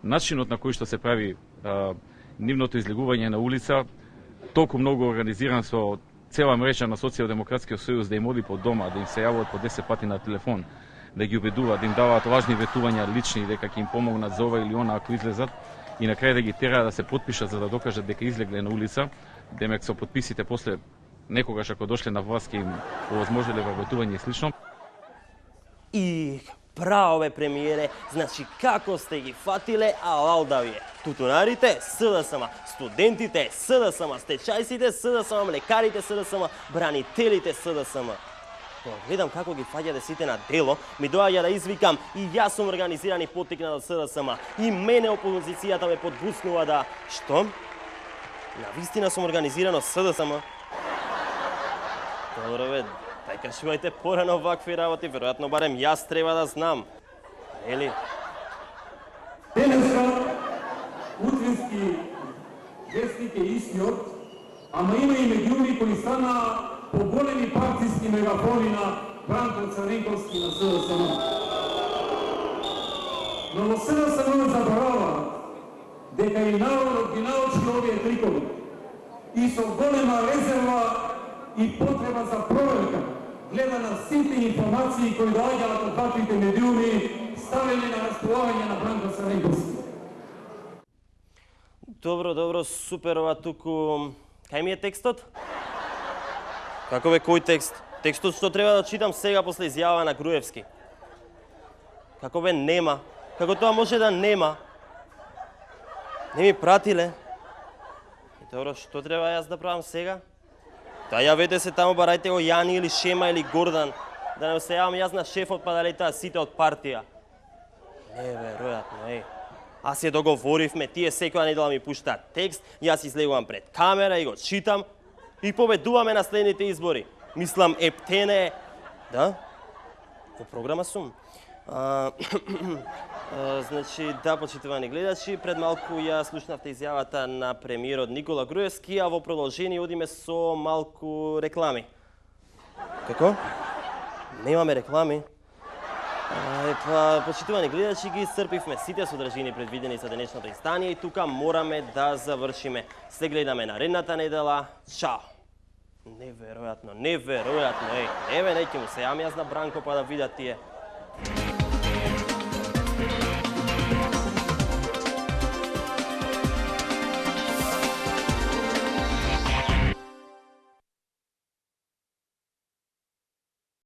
Начинот на кој што се прави нивното излегување на улица, толку многу организиран со цела мрежа на Социјалдемократскиот сојуз да им оди по дома, да им се јавуваат по 10 пати на телефон, да ги убедуваат, да им даваат важни ветувања лични, дека ќе им помогнат за ова или она ако излезат, и на крај да ги тераат да се потпишат за да докажат дека излегле на улица, демек со потписите после некогаш ако дошле на власт ќе им овозможеле вработување и слично. И браво бе премиере, значи како сте ги фатиле алалдавие. Тутунарите СДСМ, студентите СДСМ, стечајците СДСМ, млекарите СДСМ, бранителите СДСМ. Кога гледам како ги фаќате сите на дело, ми доаѓа да извикам и јас сум организирани поттикнат од СДСМ. И мене опозицијата ме подбуснува да... Што? Навистина сум организиран од СДСМ? Добро бе, тај кажувајте порано вакви работи, веројатно барем јас треба да знам. Нели? Денеска, утрински вестник е истиот, ама има и меѓу кои стана поголеми партиски мегафони на Бранко Царенковски на СДСМ. Но во СДСМ забораваат дека и народот ги научи овие трикови и со голема резерва и потреба за проверка гледа на сите информации кои доаѓаат од ваквите медиуми ставени на располагање на Бранко Царенковски. Добро, супер ова туку. Кај ми е текстот? Како бе, кој текст? Текстот што треба да читам сега после изјава на Груевски. Како бе, нема. Како тоа може да нема? Не ми пратиле. И добро, што треба јас да правам сега? Та јавете се таму, барајте го Јани или Шема или Гордан. Да не се јавам јас на шефот па да летаат сите од партија. Неверојатно, еј. Аз ја договоривме, тие секоја недела ми пуштаат текст, јас излегувам пред камера и го читам и победуваме на следните избори. Мислам, ептене... Да? Во програма сум. Значи, да, почитувани гледачи, пред малку ја слушнавте изјавата на премиерот Никола Груевски, а во продолжение одиме со малку реклами. Како? Немаме реклами? Почитувани гледачи, ги исцрпивме сите содржини предвидени за денешното издание и тука мораме да завршиме. Се гледаме наредната недела. Чао! Неверојатно, еј. Еве, неќе му се јам јас на Бранко па да видат тие.